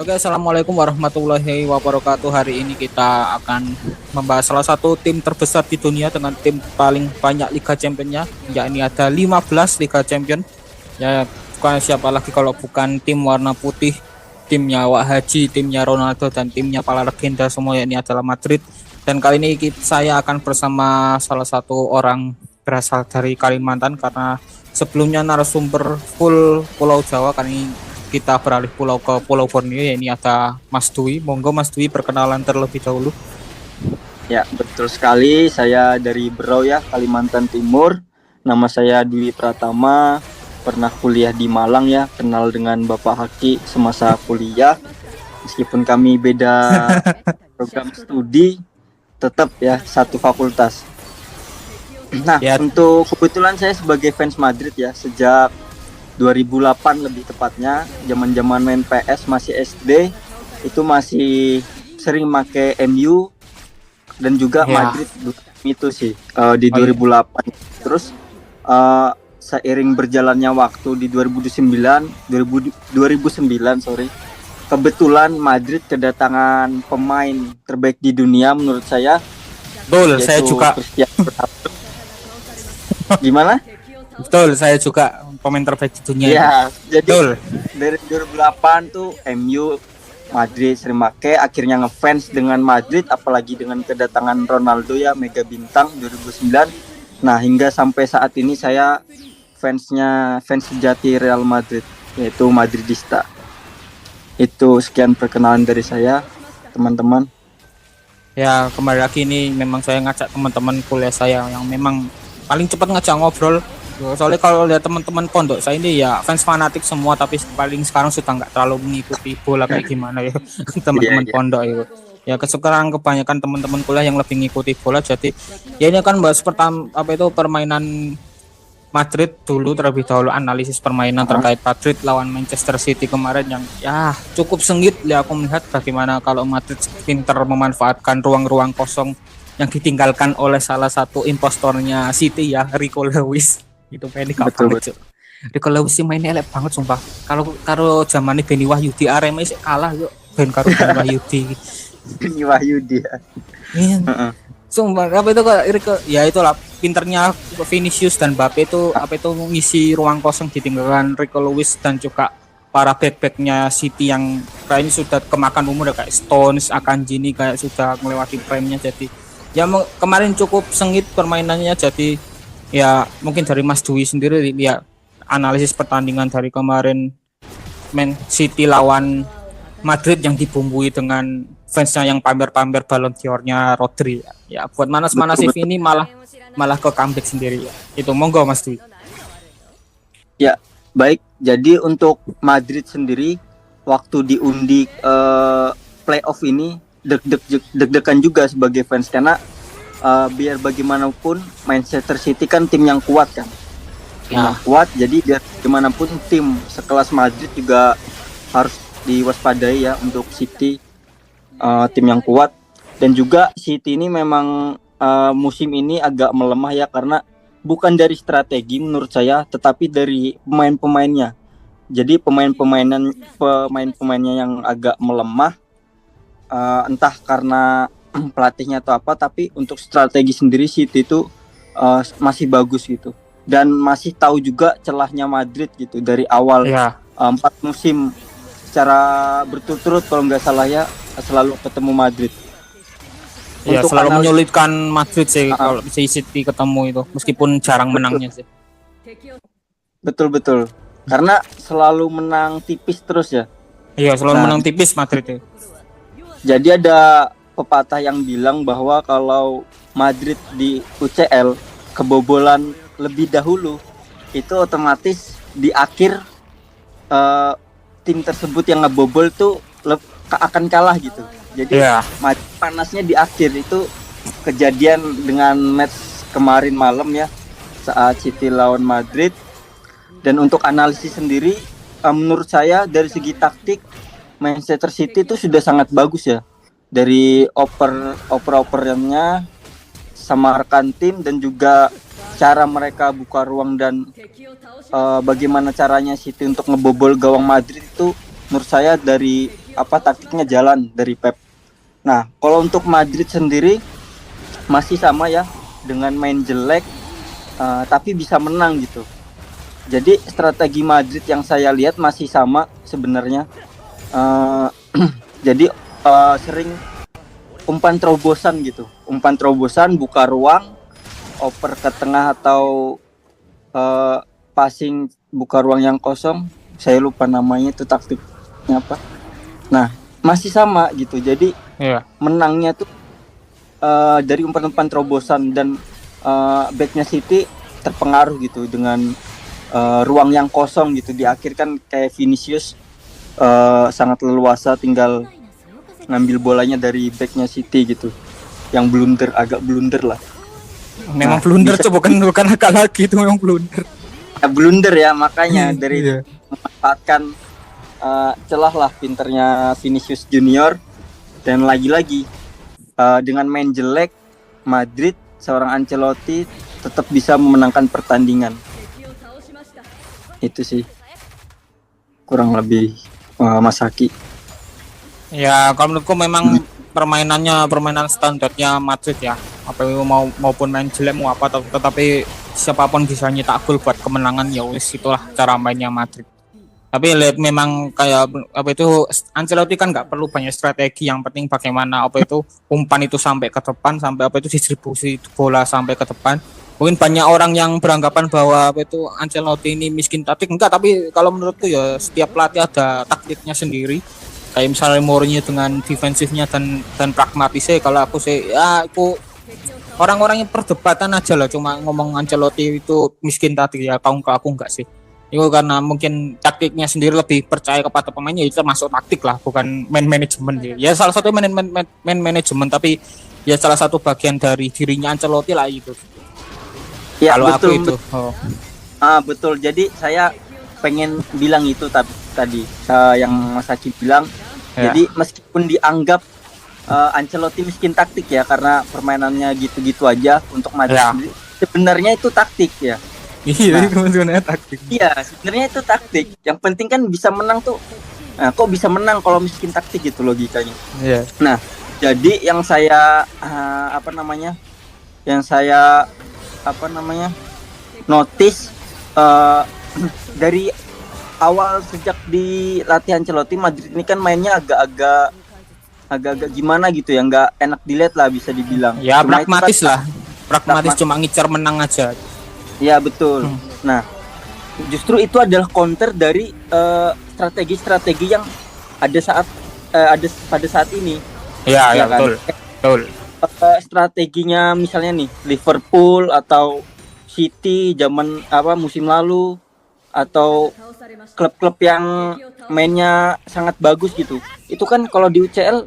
Oke, assalamualaikum warahmatullahi wabarakatuh. Hari ini kita akan membahas salah satu tim terbesar di dunia dengan tim paling banyak Liga Championnya, yakni ada 15 Liga Champion. Ya, bukan siapa lagi kalau bukan tim warna putih, timnya Wak Haji, timnya Ronaldo, dan timnya para legenda semua, yakni adalah Madrid. Dan kali ini saya akan bersama salah satu orang berasal dari Kalimantan, karena sebelumnya narasumber full Pulau Jawa, kali ini kita beralih pulau ke Pulau Borneo. Ya, ini ada Mas Dwi. Monggo Mas Dwi perkenalan terlebih dahulu. Ya, betul sekali. Saya dari Berau ya, Kalimantan Timur. Nama saya Dwi Pratama. Pernah kuliah di Malang ya. Kenal dengan Bapak Haki semasa kuliah. Meskipun kami beda program studi, tetap ya satu fakultas. Nah, Ya. untuk kebetulan saya sebagai fans Madrid ya, sejak 2008 lebih tepatnya, zaman-zaman main PS masih SD, itu masih sering make MU dan juga Madrid itu sih di 2008. Terus seiring berjalannya waktu di 2009 sorry, kebetulan Madrid kedatangan pemain terbaik di dunia menurut saya. Betul, saya juga. Gimana? Betul, saya juga pemain terbaik di dunia. Ya, jadi betul. Dari 2008 tuh MU Madrid sering make, akhirnya ngefans dengan Madrid, apalagi dengan kedatangan Ronaldo ya, mega bintang 2009. Nah, hingga sampai saat ini saya fans sejati Real Madrid, yaitu Madridista. Itu sekian perkenalan dari saya, teman-teman. Ya, kembali lagi ini memang saya ngajak teman-teman kuliah saya yang memang paling cepat ngajak ngobrol. Soalnya kalau lihat teman-teman pondok saya ini ya fans fanatik semua, tapi paling sekarang sudah nggak terlalu mengikuti bola kayak gimana ya teman-teman pondok itu. Ya sekarang kebanyakan teman-teman kuliah yang lebih ngikuti bola. Jadi ya ini kan bahas permainan Madrid dulu terlebih dahulu, analisis permainan terkait Madrid lawan Manchester City kemarin yang ya cukup sengit ya. Aku melihat bagaimana kalau Madrid pintar memanfaatkan ruang-ruang kosong yang ditinggalkan oleh salah satu impostornya City ya, Rico Lewis. Itu pengen banget. Rico Lewis sih mainnya elek banget sumpah. Kalau zamannya Beni Wahyudi Arema sih kalah yuk ben karo Beni Wahyudi. Beni Wahyudi ya. Iya. Sumpah apa itu kok Rico ya itulah pinternya Vinicius dan Mbappe itu ngisi ruang kosong ditinggalkan Rico Lewis dan juga para back-backnya City yang kayaknya sudah kemakan umur kayak Stones, Akanji ini kayak sudah melewati prime-nya. Jadi ya kemarin cukup sengit permainannya. Jadi ya mungkin dari Mas Dwi sendiri ya analisis pertandingan dari kemarin Man City lawan Madrid yang dibumbui dengan fansnya yang pamer-pamer Ballon d'Or-nya Rodri ya buat manas-manas ini malah ke comeback sendiri ya. Itu monggo Mas Dwi. Ya baik, jadi untuk Madrid sendiri waktu diundi playoff ini deg-degan juga sebagai fans, karena biar bagaimanapun Manchester City kan tim yang kuat kan, kuat. Jadi biar bagaimanapun tim sekelas Madrid juga harus diwaspadai ya untuk City, tim yang kuat. Dan juga City ini memang musim ini agak melemah ya, karena bukan dari strategi menurut saya, tetapi dari pemain-pemainnya. Jadi pemain-pemainnya yang agak melemah, entah karena pelatihnya atau apa, tapi untuk strategi sendiri City itu masih bagus gitu, dan masih tahu juga celahnya Madrid gitu dari awal. 4 musim secara berturut-turut kalau nggak salah ya, selalu ketemu Madrid. Ya, untuk selalu menyulitkan Madrid sih kalau City ketemu itu, meskipun jarang menangnya sih. Betul, karena selalu menang tipis terus ya. Iya, selalu menang tipis Madrid ya. Jadi ada pepatah yang bilang bahwa kalau Madrid di UCL kebobolan lebih dahulu, itu otomatis di akhir tim tersebut yang ngebobol tuh akan kalah gitu. Jadi panasnya di akhir. Itu kejadian dengan match kemarin malam ya, saat City lawan Madrid. Dan untuk analisis sendiri, menurut saya dari segi taktik Manchester City itu sudah sangat bagus ya, dari oper-operannya sama rekan tim, dan juga cara mereka buka ruang dan bagaimana caranya City untuk ngebobol gawang Madrid itu menurut saya dari taktiknya jalan dari Pep. Nah, kalau untuk Madrid sendiri masih sama ya, dengan main jelek tapi bisa menang gitu. Jadi strategi Madrid yang saya lihat masih sama sebenarnya. Jadi sering umpan terobosan gitu, buka ruang, oper ke tengah atau passing buka ruang yang kosong. Saya lupa namanya itu taktiknya apa. Nah, masih sama gitu. Jadi menangnya tuh dari umpan-umpan terobosan dan backnya City terpengaruh gitu dengan ruang yang kosong gitu. Di akhir kan kayak Vinicius sangat leluasa tinggal ngambil bolanya dari backnya City gitu, yang agak blunder lah. Memang blunder tuh bukan akal lagi, itu memang blunder. Blunder ya, makanya dari memanfaatkan celah lah pinternya Vinicius Junior. Dan lagi-lagi dengan main jelek, Madrid seorang Ancelotti tetap bisa memenangkan pertandingan. Itu sih kurang lebih Mas Haki. Ya kalau menurutku memang permainan standarnya Madrid ya, apa maupun main jelek mau apa, tetapi siapapun bisa nyetak gol buat kemenangan, ya wis itulah cara mainnya Madrid. Tapi lihat memang kayak apa itu, Ancelotti kan nggak perlu banyak strategi, yang penting bagaimana apa itu umpan itu sampai ke depan, sampai apa itu distribusi bola sampai ke depan. Mungkin banyak orang yang beranggapan bahwa apa itu Ancelotti ini miskin taktik, enggak, tapi kalau menurutku ya setiap pelatih ada taktiknya sendiri. Kayak misalnya Mourinho dengan defensifnya dan pragmatisnya. Kalau aku sih ya aku orang-orang yang perdebatan aja lah, cuma ngomong Ancelotti itu miskin taktik ya, aku enggak sih. Itu karena mungkin taktiknya sendiri lebih percaya kepada pemainnya, itu termasuk taktik lah, bukan main manajemen ya. Salah satu main manajemen, tapi ya salah satu bagian dari dirinya Ancelotti lah itu. Ya, kalau betul, aku itu. Betul. Jadi saya pengen bilang itu tadi yang Mas Haki bilang. Ya. Jadi meskipun dianggap Ancelotti miskin taktik ya, karena permainannya gitu-gitu aja untuk Madrid sendiri, sebenarnya itu taktik ya. Iya, sebenarnya taktik. Iya, sebenarnya itu taktik. Yang penting kan bisa menang tuh. Nah, kok bisa menang kalau miskin taktik gitu logikanya. Iya. Nah, jadi yang saya notice dari awal sejak di latihan Ancelotti, Madrid ini kan mainnya agak-agak gimana gitu ya, nggak enak dilihat lah bisa dibilang. Ya pragmatis lah, pragmatis cuma ngincar menang aja. Ya betul. Nah, justru itu adalah counter dari strategi-strategi yang ada pada saat ini. Ya kan? Betul. Strateginya misalnya nih Liverpool atau City zaman musim lalu, atau klub-klub yang mainnya sangat bagus gitu, itu kan kalau di UCL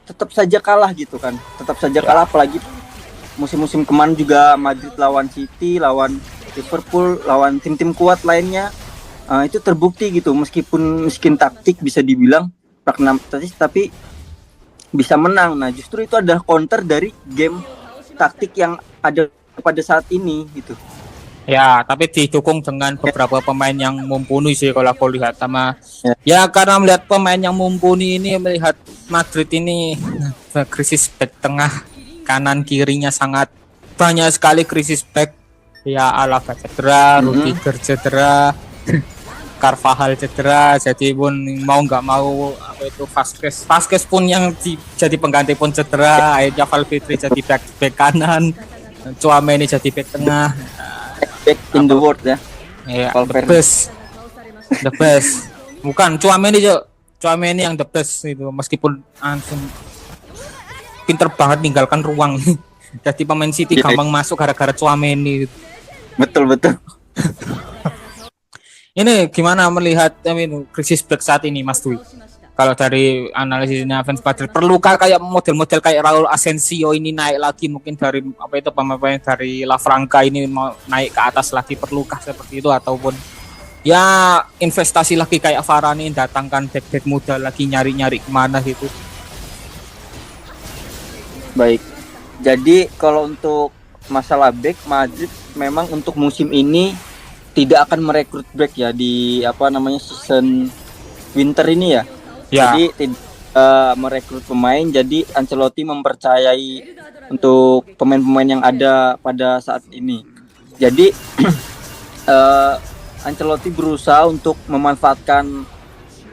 tetap saja kalah gitu kan, kalah. Apalagi musim-musim kemarin juga Madrid lawan City, lawan Liverpool, lawan tim-tim kuat lainnya, itu terbukti gitu, meskipun miskin taktik bisa dibilang pragmatis, tapi bisa menang. Nah, justru itu adalah counter dari game taktik yang ada pada saat ini gitu. Ya, tapi didukung dengan beberapa pemain yang mumpuni sih kalau aku lihat. Sama ya karena melihat pemain yang mumpuni ini, melihat Madrid ini krisis back tengah, kanan kirinya sangat banyak sekali krisis back. Ya, Alaba cedera, Rudiger cedera, Carvajal cedera, jadi pun mau nggak mau apa itu Vazquez pun yang jadi pengganti pun cedera. Akhirnya Valverde jadi back kanan, Tchouaméni jadi back tengah. Back in the world ya. Iya, the best. Bukan Tchouaméni yang the best itu, meskipun langsung pinter banget ninggalkan ruang. Jadi pemain City gampang masuk gara-gara Tchouaméni. Betul. Ini gimana melihat krisis back saat ini, Mas Dwi? Kalau dari analisisnya fans Madrid, perlukah kayak model-model kayak Raul Asensio ini naik lagi, mungkin dari pemain dari La Franca ini mau naik ke atas lagi, perlukah seperti itu, ataupun ya investasi lagi kayak Varane, datangkan back muda lagi, nyari kemana gitu? Baik. Jadi kalau untuk masalah back, Madrid memang untuk musim ini tidak akan merekrut back ya di season winter ini ya. Ya, Jadi tidak merekrut pemain, jadi Ancelotti mempercayai untuk pemain-pemain yang ada pada saat ini. Jadi eh, Ancelotti berusaha untuk memanfaatkan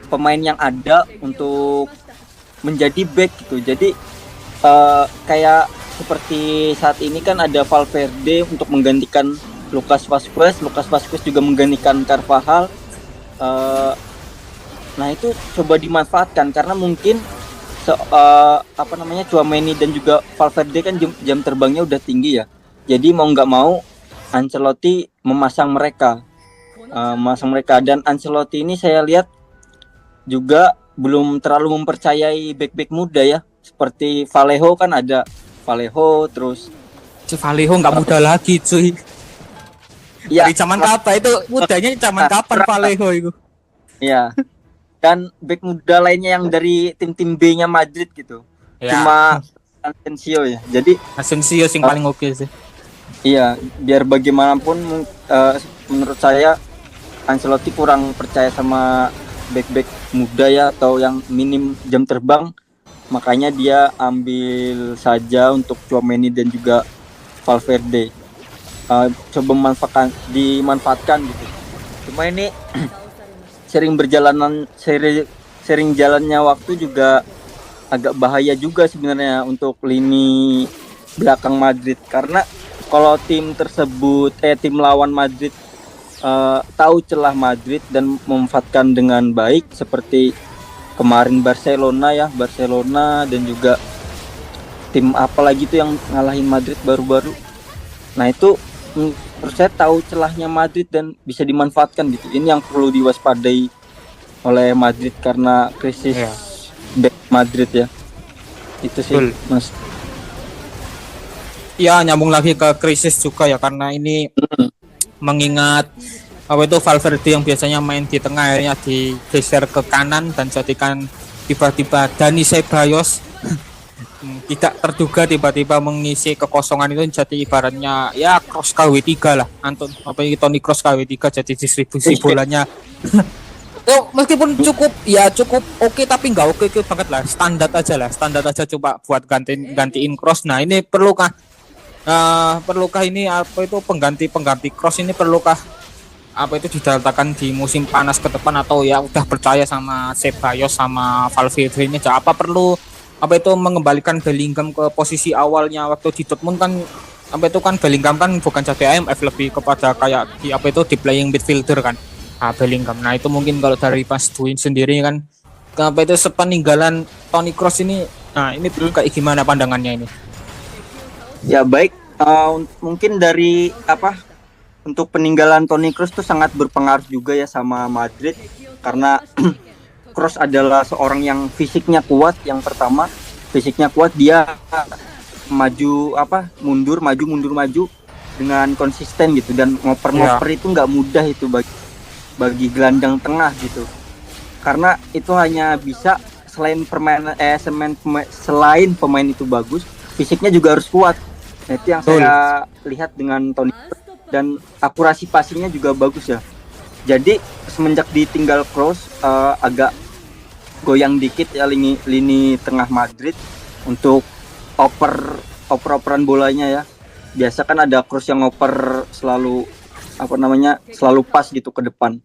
pemain yang ada untuk menjadi back gitu. Jadi kayak seperti saat ini kan ada Valverde untuk menggantikan Lucas Vazquez. Lucas Vazquez juga menggantikan Carvajal. Eh, nah itu coba dimanfaatkan karena mungkin Tchouaméni dan juga Valverde kan jam terbangnya udah tinggi ya. Jadi mau nggak mau Ancelotti memasang mereka dan Ancelotti ini saya lihat juga belum terlalu mempercayai back-back muda ya. Seperti Vallejo kan ada Vallejo terus si Vallejo nggak muda lagi cuy. ya Dari zaman kapan itu mudanya zaman kapan Vallejo itu? ya dan back muda lainnya yang dari tim-tim B-nya Madrid gitu. Ya, Cuma Asensio ya. Jadi Asensio sing paling oke sih. iya, biar bagaimanapun menurut saya Ancelotti kurang percaya sama back-back muda ya atau yang minim jam terbang. Makanya dia ambil saja untuk Tchouaméni dan juga Valverde. Coba dimanfaatkan gitu. Cuma ini sering jalannya waktu juga agak bahaya juga sebenarnya untuk lini belakang Madrid karena kalau tim lawan Madrid tahu celah Madrid dan memanfaatkan dengan baik seperti kemarin Barcelona dan juga tim apa lagi tuh yang ngalahin Madrid baru-baru. Nah itu menurut saya tahu celahnya Madrid dan bisa dimanfaatkan gitu. Ini yang perlu diwaspadai oleh Madrid karena krisis back Madrid ya. Itu sih Mas. Ya, nyambung lagi ke krisis juga ya karena ini mengingat apa itu Valverde yang biasanya main di tengah akhirnya digeser ke kanan dan jadikan tiba-tiba Dani Ceballos tidak terduga tiba-tiba mengisi kekosongan itu jadi ibaratnya ya cross KW3 lah Anton apa itu Toni Kroos KW3 jadi distribusi bolanya meskipun cukup oke tapi nggak oke banget lah standar aja coba buat gantiin Kroos. Nah ini perlukah ini apa itu pengganti Kroos ini perlukah apa itu didatangkan di musim panas ke depan atau ya udah percaya sama Ceballos sama Valverde ini aja apa perlu apa itu mengembalikan Bellingham ke posisi awalnya waktu di Dortmund kan apa itu kan Bellingham kan bukan jadi AMF lebih kepada kayak di apa itu di playing midfielder kan Bellingham. Nah itu mungkin kalau dari Mas Duin sendiri kan apa itu sepeninggalan Toni Kroos ini nah ini kayak gimana pandangannya ini? Ya baik, mungkin dari untuk peninggalan Toni Kroos itu sangat berpengaruh juga ya sama Madrid karena Kroos adalah seorang yang fisiknya kuat. Yang pertama fisiknya kuat, dia mundur maju dengan konsisten gitu dan ngoper itu nggak mudah itu bagi gelandang tengah gitu karena itu hanya bisa selain pemain itu bagus fisiknya juga harus kuat. Nah, itu yang saya lihat dengan Toni dan akurasi passingnya juga bagus ya. Jadi semenjak ditinggal Kroos agak goyang dikit ya lini tengah Madrid untuk operan bolanya ya. Biasa kan ada Kroos yang oper selalu selalu pas gitu ke depan.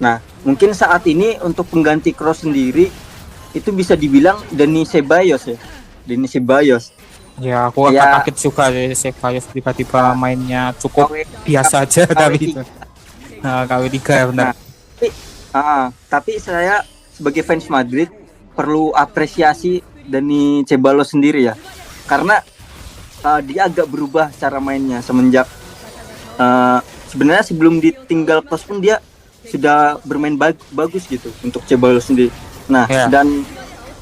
Nah, mungkin saat ini untuk pengganti Kroos sendiri itu bisa dibilang Dani Ceballos ya. Dani Ceballos. Ya, aku agak kaget juga Ceballos tiba-tiba mainnya cukup biasa aja tapi itu. Nah, KW3 ya benar. Tapi saya sebagai fans Madrid perlu apresiasi Dani Ceballos sendiri ya. Karena dia agak berubah cara mainnya semenjak sebenarnya sebelum ditinggal Kroos pun dia sudah bermain bagus gitu untuk Ceballos sendiri. Nah, dan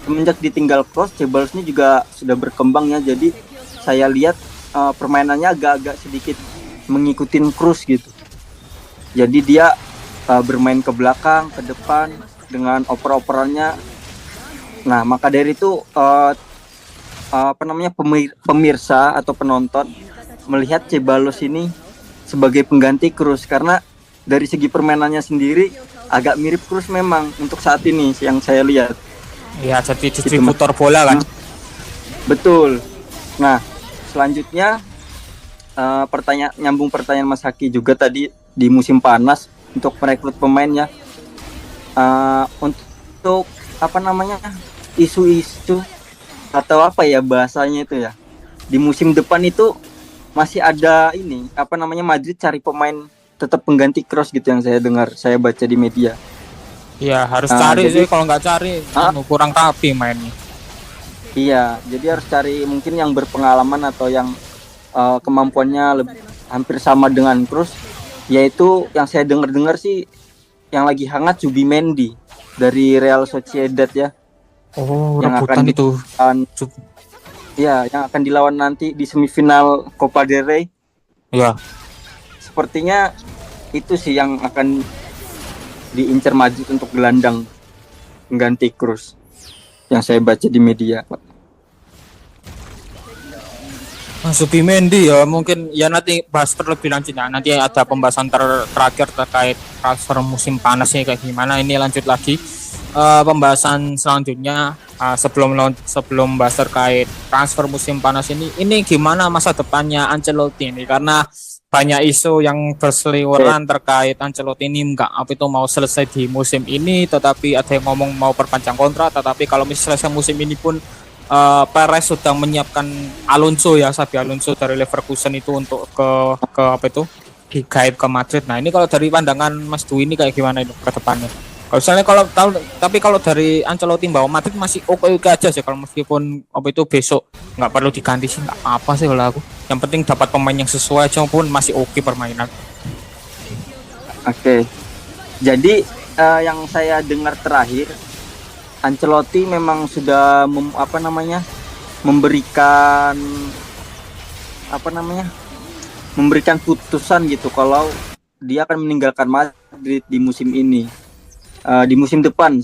semenjak ditinggal Kroos, Ceballos ini juga sudah berkembang ya. Jadi saya lihat permainannya agak-agak sedikit mengikutin Kroos gitu. Jadi dia bermain ke belakang, ke depan dengan oper-operannya. Nah, maka dari itu pemirsa atau penonton melihat Ceballos ini sebagai pengganti Kroos karena dari segi permainannya sendiri agak mirip Kroos memang untuk saat ini yang saya lihat. Ya jadi distributor bola kan. Betul. Nah, selanjutnya nyambung pertanyaan Mas Haki juga tadi di musim panas untuk merekrut pemainnya. Untuk apa namanya, isu-isu atau apa ya bahasanya itu ya, di musim depan itu masih ada ini apa namanya, Madrid cari pemain tetap pengganti Kroos gitu yang saya dengar, saya baca di media. Iya harus cari Jadi sih, kalau nggak cari kurang rapi mainnya. iya, jadi harus cari mungkin yang berpengalaman atau yang kemampuannya hampir sama dengan Kroos, yaitu yang saya dengar sih yang lagi hangat Zubimendi dari Real Sociedad ya. Oh, Yang rebutan akan itu. ya, yang akan dilawan nanti di semifinal Copa del Rey. Ya. Sepertinya itu sih yang akan diincar Madrid untuk gelandang mengganti Kroos yang saya baca di media, Pak. Zubimendi ya mungkin ya nanti bahas terlebih lanjut ya. Nanti ada pembahasan terakhir terkait transfer musim panas ini kayak gimana. Ini lanjut lagi pembahasan selanjutnya sebelum bahas terkait transfer musim panas ini gimana masa depannya Ancelotti ini, karena banyak isu yang berseliweran terkait Ancelotti ini mau selesai di musim ini, tetapi ada yang ngomong mau perpanjang kontrak, tetapi kalau misalnya selesai musim ini pun Perez sudah menyiapkan Alonso ya, Xabi Alonso dari Leverkusen itu untuk ke apa itu guide ke Madrid. Nah ini kalau dari pandangan Mas Dwi ini kayak gimana itu ke depannya? Kalau misalnya tapi kalau dari Ancelotti bawa Madrid masih oke aja sih, kalau meskipun apa itu besok nggak perlu diganti sih nggak apa sih kalau aku. Yang penting dapat pemain yang sesuai aja pun masih oke permainan. Oke. Jadi yang saya dengar terakhir, Ancelotti memang sudah memberikan putusan gitu kalau dia akan meninggalkan Madrid di musim ini, di musim depan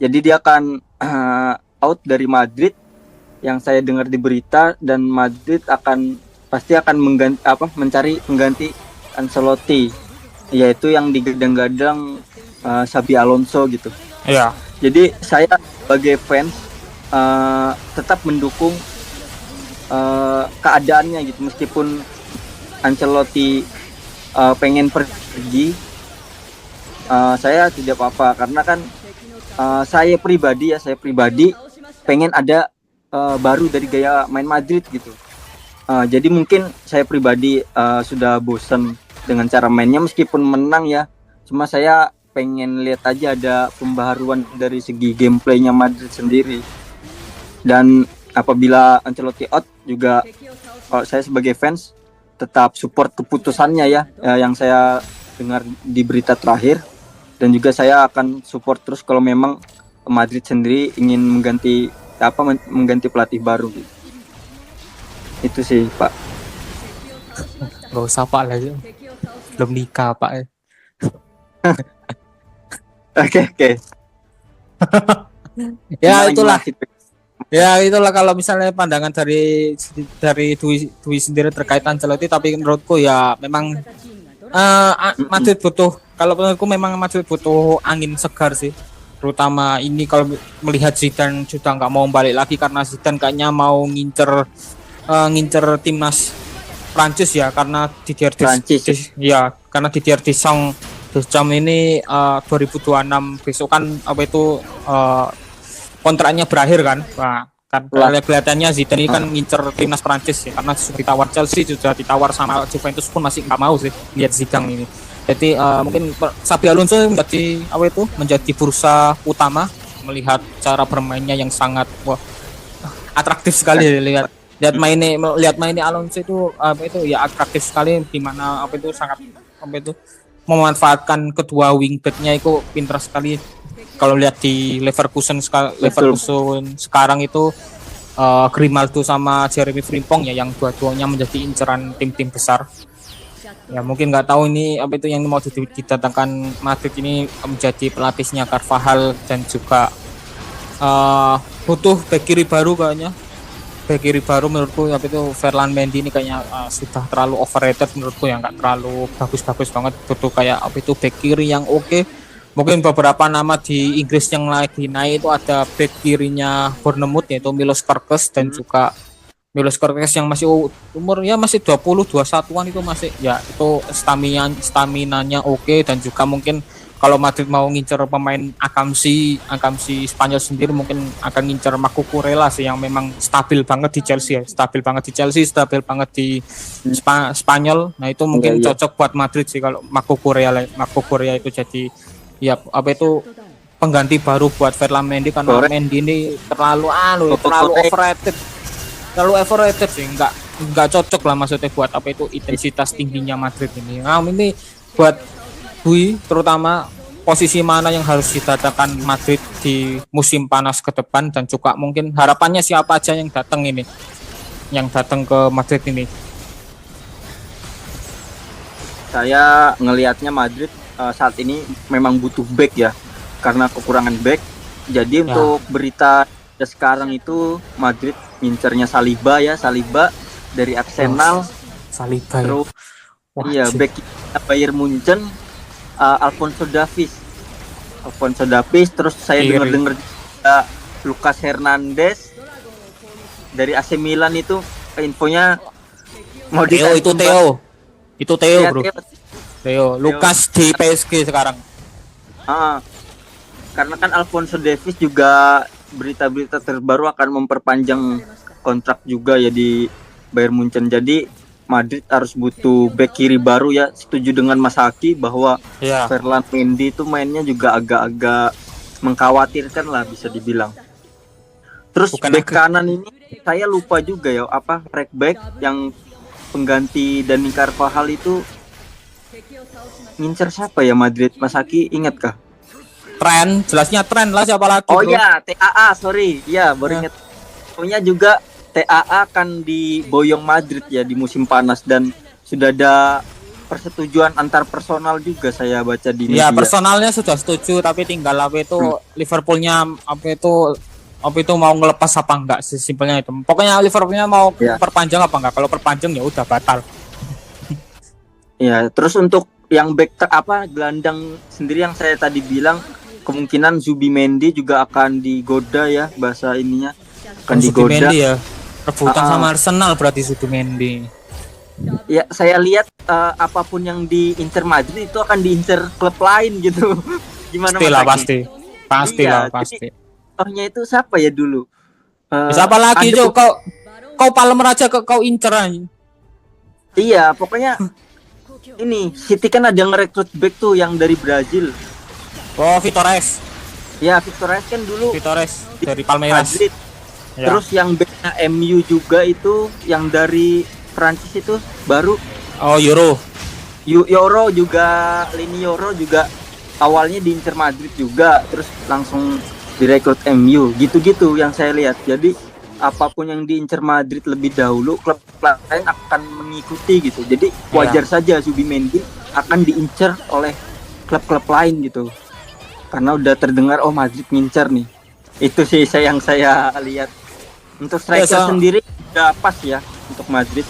jadi dia akan out dari Madrid yang saya dengar di berita, dan Madrid pasti akan mencari pengganti Ancelotti, yaitu yang digadang-gadang Xabi Alonso gitu. Iya. Jadi saya sebagai fans tetap mendukung keadaannya gitu, meskipun Ancelotti pengen pergi, saya tidak apa-apa, karena kan saya pribadi pengen ada baru dari gaya main Madrid gitu. Jadi mungkin saya pribadi sudah bosan dengan cara mainnya, meskipun menang ya, cuma saya pengen lihat aja ada pembaharuan dari segi gameplaynya Madrid sendiri. Dan apabila Ancelotti out juga, kalau saya sebagai fans tetap support keputusannya ya, yang saya dengar di berita terakhir, dan juga saya akan support terus kalau memang Madrid sendiri ingin mengganti pelatih baru gitu. Itu sih Pak. Gak usah Pak lah, belum nikah Pak ya. Oke. Ya itulah kalau misalnya pandangan dari Dwi sendiri terkait Ancelotti, tapi menurutku ya memang Madrid butuh, kalau menurutku memang Madrid butuh angin segar sih, terutama ini kalau melihat Zidane sudah nggak mau balik lagi, karena Zidane kayaknya mau ngincer timnas Prancis ya, karena Didier Deschamps ini 2026 besok kan kontraknya berakhir kan. Nah, kan kelihatannya Zidane ini kan ngincer timnas Prancis ya, karena sudah ditawar Chelsea, sudah ditawar sama Juventus pun masih nggak mau sih lihat Zidane ini. Jadi mungkin Xabi Alonso menjadi bursa utama, melihat cara bermainnya yang sangat atraktif sekali. lihat mainnya Alonso itu ya atraktif sekali, di mana sangat memanfaatkan kedua wingbacknya itu pintar sekali. Kalau lihat di Leverkusen sekarang itu Grimaldo sama Jeremy Frimpong ya, yang dua-duanya menjadi inceran tim-tim besar. Ya mungkin nggak tahu ini yang mau didatangkan Madrid ini menjadi pelapisnya Carvajal, dan juga butuh bek kiri baru kayaknya. Bek kiri baru menurutku Ferland Mendy ini kayaknya sudah terlalu overrated menurutku ya, nggak terlalu bagus-bagus banget. Butuh kayak bek kiri yang oke, Mungkin beberapa nama di Inggris yang lagi naik itu ada back kirinya Bournemouth yaitu Milos Kerkez dan juga Milos Kerkez yang masih umurnya masih 21-an itu masih ya itu staminanya oke, dan juga mungkin kalau Madrid mau ngincer pemain Akamsi Spanyol sendiri mungkin akan ngincer Marco Kurela sih yang memang stabil banget di Chelsea ya. Stabil banget di Chelsea, stabil banget di Spanyol. Nah, itu mungkin cocok buat Madrid sih kalau Marco Kurela itu jadi ya apa itu pengganti baru buat Ferland Mendy karena Mendy ini terlalu overrated. Terlalu overrated sih, nggak cocok lah maksudnya buat apa itu intensitas tingginya Madrid ini. Nah, ini buat Bui terutama posisi mana yang harus didatangkan Madrid di musim panas ke depan, dan juga mungkin harapannya siapa aja yang datang ke Madrid ini. Saya ngelihatnya Madrid saat ini memang butuh back ya, karena kekurangan back. Jadi untuk berita sekarang itu Madrid ngincernya Saliba dari Arsenal. Saliba terus iya back Bayern Munchen, Alphonso Davies, terus saya dengar Lucas Hernandez dari AC Milan itu infonya mau Theo ya, bro. Theo Lucas di PSG sekarang. Karena kan Alphonso Davies juga berita-berita terbaru akan memperpanjang kontrak juga ya di Bayern Munchen. Jadi Madrid harus butuh back kiri baru ya. Setuju dengan Mas Haki bahwa Ferland Mendy itu mainnya juga agak-agak mengkhawatirkan lah bisa dibilang. Terus back kanan ini saya lupa juga ya right back yang pengganti Dani Carvajal itu ngincer siapa ya Madrid? Mas Haki ingat kah? Jelasnya Trent lah, siapa lagi? Oh ya, TAA, sorry. Ya, baru ingat. Pokoknya juga TAA akan diboyong Madrid ya di musim panas, dan sudah ada persetujuan antar personal juga saya baca di media. Ya, personalnya sudah setuju, tapi tinggal Liverpoolnya itu mau ngelepas apa enggak, sesimpelnya itu. Pokoknya Liverpoolnya mau perpanjang apa enggak. Kalau perpanjang ya udah batal. Ya, terus untuk yang back gelandang sendiri yang saya tadi bilang, kemungkinan Zubimendi juga akan digoda ya, bahasa ininya akan digoda. Zubimendi ya, rebutan sama Arsenal berarti Zubimendi. Ya, saya lihat apapun yang diincer Madrid itu akan diincer klub lain gitu. Gimana pasti lah. Contohnya itu siapa ya dulu? Siapa lagi Jo? Kau Palmer aja kau incer aja. Iya, pokoknya ini City kan ada ngerekrut back tuh yang dari Brazil. Oh, Vitores. Ya, Vitores kan dulu dari Palmeiras. Ya. Terus yang backnya MU juga itu yang dari Prancis itu baru. Oh, Euro juga, Lini Euro juga awalnya diincer Madrid juga, terus langsung direkrut MU. Gitu-gitu yang saya lihat. Jadi apapun yang diincer Madrid lebih dahulu, klub lain akan mengikuti gitu. Jadi wajar saja Zubimendi akan diincer oleh klub-klub lain gitu. Karena udah terdengar Madrid ngincer nih. Itu sih yang saya lihat. Untuk striker sendiri udah pas ya untuk Madrid.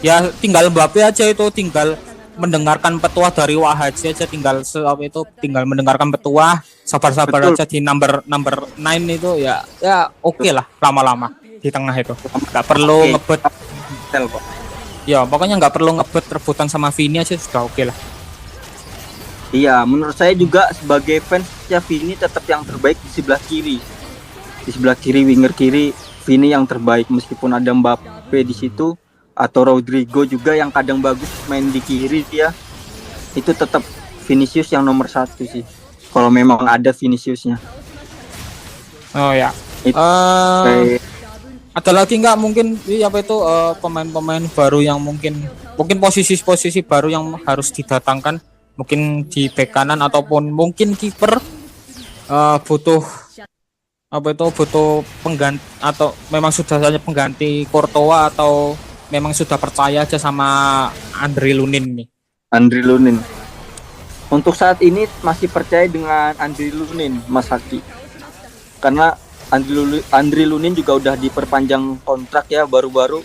Ya tinggal Mbappe aja, itu tinggal mendengarkan petua dari Wahaji aja, tinggal mendengarkan petua, sabar-sabar aja di number 9 itu ya oke lah, lama-lama di tengah itu. Enggak perlu ngebet. Ya, pokoknya enggak perlu ngebet rebutan sama Vini aja sudah oke lah. Iya, menurut saya juga sebagai fans ya Vini tetap yang terbaik di sebelah kiri. Di sebelah kiri, winger kiri, Vini yang terbaik, meskipun ada Mbappe di situ atau Rodrigo juga yang kadang bagus main di kiri ya. Itu tetap Vinicius yang nomor 1 sih. Kalau memang ada Viniciusnya. Oh ya. Ada lagi nggak mungkin pemain-pemain baru yang mungkin posisi-posisi baru yang harus didatangkan? Mungkin di bek kanan ataupun mungkin kiper butuh pengganti, atau memang sudah saja pengganti Courtois, atau memang sudah percaya aja sama Andriy Lunin nih? Andriy Lunin untuk saat ini masih percaya dengan Andriy Lunin, Mas Haki, karena Andriy Lunin juga udah diperpanjang kontrak ya baru-baru,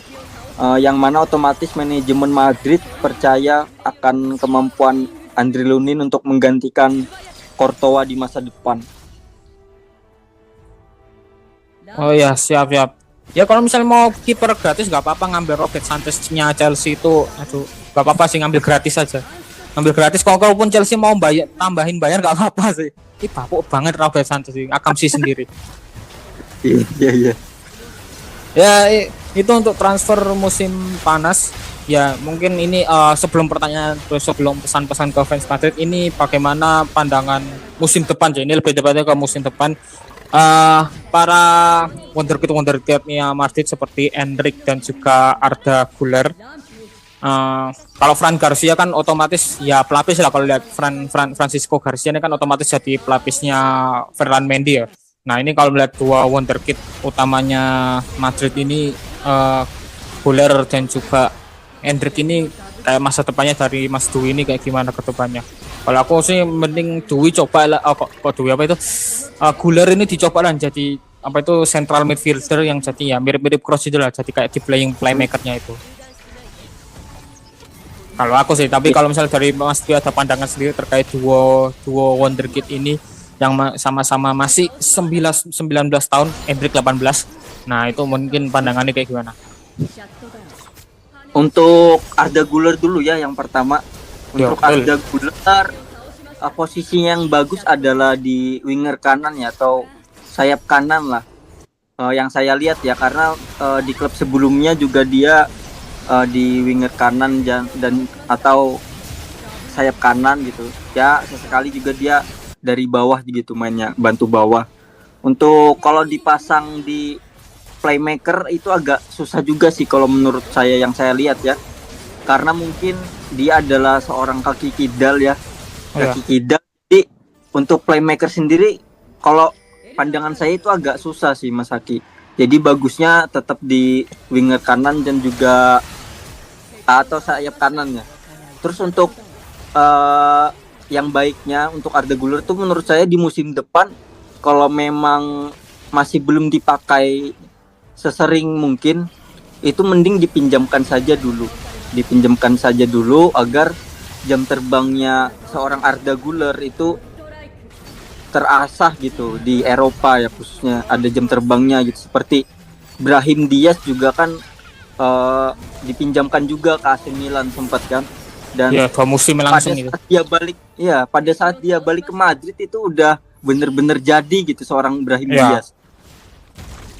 yang mana otomatis manajemen Madrid percaya akan kemampuan Andriy Lunin untuk menggantikan Courtois di masa depan. Oh ya, siap. Ya kalau misalnya mau kiper gratis nggak apa-apa, ngambil Robert Sanchez-nya Chelsea itu, aduh, nggak apa-apa sih, ngambil gratis aja. Ngambil gratis, kalaupun Chelsea mau tambahin bayar nggak apa-apa sih. Ini bapuk banget Robert Sanchez sih, Akamsi sendiri. Iya. Ya itu untuk transfer musim panas. Ya mungkin ini sebelum pesan-pesan ke fans Madrid, ini bagaimana pandangan musim depan ya, ini lebih tepatnya ke musim depan. Para wonderkid-nya Madrid seperti Endrick dan juga Arda Güler. Kalau Fran Garcia kan otomatis ya pelapis lah, kalau lihat Francisco Garcia ini kan otomatis jadi pelapisnya Ferland Mendy ya. Nah ini kalau melihat dua wonderkid utamanya Madrid ini, Güler dan juga Endrick ini, kayak masa depannya dari Mas Dwi ini kayak gimana ke depannya? Kalau aku sih mending Dwi coba lah, kok Dwi apa itu? Güler ini dicoba lah jadi apa itu central midfielder yang jadi ya mirip-mirip Kroos itu lah, jadi kayak di playmakernya itu. Kalau aku sih, tapi kalau misalnya dari Mas Dwi ada pandangan sendiri terkait duo wonderkid ini yang sama-sama masih 19 tahun, Endrick 18. Nah, itu mungkin pandangannya kayak gimana? Untuk Arda Güler dulu ya yang pertama. Untuk Arda Güler, posisinya yang bagus adalah di winger kanan ya, atau sayap kanan lah. Yang saya lihat ya, karena di klub sebelumnya juga dia di winger kanan dan atau sayap kanan gitu. Ya, sesekali juga dia dari bawah gitu mainnya, bantu bawah. Untuk kalau dipasang di playmaker itu agak susah juga sih kalau menurut saya, yang saya lihat ya. Karena mungkin dia adalah seorang kaki kidal ya. Kaki kidal. Jadi untuk playmaker sendiri kalau pandangan saya itu agak susah sih Mas Haki. Jadi bagusnya tetap di winger kanan dan juga atau sayap kanannya. Terus untuk yang baiknya untuk Arda Güler tuh menurut saya di musim depan, kalau memang masih belum dipakai sesering mungkin, itu mending dipinjamkan saja dulu agar jam terbangnya seorang Arda Güler itu terasah gitu di Eropa ya, khususnya ada jam terbangnya gitu. Seperti Brahim Diaz juga kan dipinjamkan juga ke AC Milan sempat kan. Dan ya, 2 musim langsung itu. Pada saat dia balik ke Madrid itu udah bener-bener jadi gitu seorang Brahim Diaz.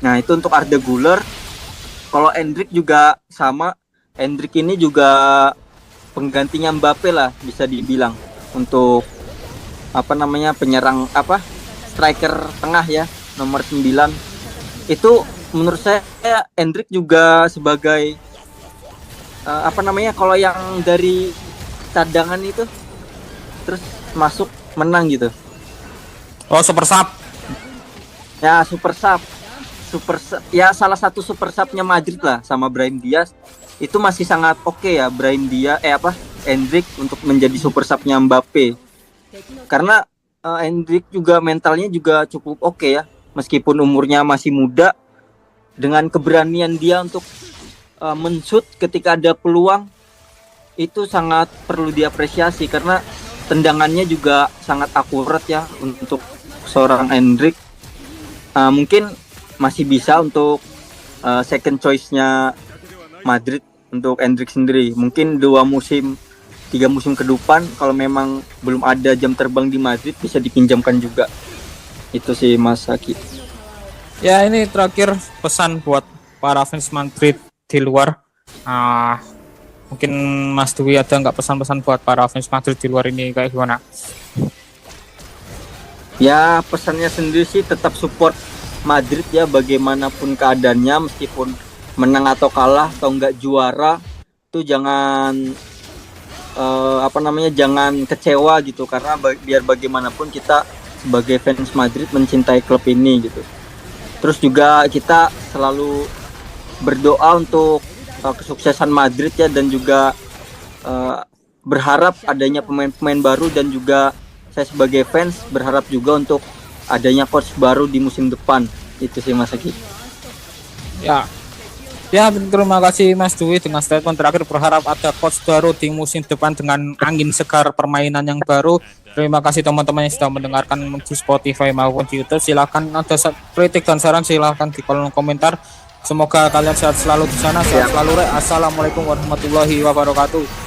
Nah itu untuk Arda Güler. Kalau Endrick juga sama. Endrick ini juga penggantinya Mbappe lah bisa dibilang untuk penyerang striker tengah ya, nomor 9. Itu menurut saya Endrick juga sebagai kalau yang dari cadangan itu terus masuk menang gitu. Oh, super sub. Ya, super sub. Ya salah satu super subnya Madrid lah sama Brahim Diaz. Itu masih sangat oke ya Brahim Diaz Endrick untuk menjadi super subnya Mbappe. Karena Endrick juga mentalnya juga cukup oke ya. Meskipun umurnya masih muda, dengan keberanian dia untuk men-shoot ketika ada peluang itu sangat perlu diapresiasi, karena tendangannya juga sangat akurat ya untuk seorang Endrick. Mungkin masih bisa untuk second choice-nya Madrid untuk Endrick sendiri. Mungkin 3 musim ke depan kalau memang belum ada jam terbang di Madrid bisa dipinjamkan juga. Itu sih Mas Haki. Ya, ini terakhir pesan buat para fans Madrid di luar. Mungkin Mas Dwi ada nggak pesan-pesan buat para fans Madrid di luar ini kayak gimana? Ya, pesannya sendiri sih tetap support Madrid ya, bagaimanapun keadaannya, meskipun menang atau kalah atau nggak juara itu jangan jangan kecewa gitu, karena biar bagaimanapun kita sebagai fans Madrid mencintai klub ini gitu. Terus juga kita selalu berdoa untuk kesuksesan Madrid ya, dan juga berharap adanya pemain-pemain baru, dan juga saya sebagai fans berharap juga untuk adanya coach baru di musim depan. Itu sih Mas Aki. Ya, terima kasih Mas Dwi dengan statement terakhir, berharap ada coach baru di musim depan dengan angin segar permainan yang baru. Terima kasih teman-teman yang sudah mendengarkan di Spotify maupun di YouTube. Silakan ada kritik dan saran silakan di kolom komentar. Semoga kalian sehat selalu di sana, sehat selalu. Assalamualaikum warahmatullahi wabarakatuh.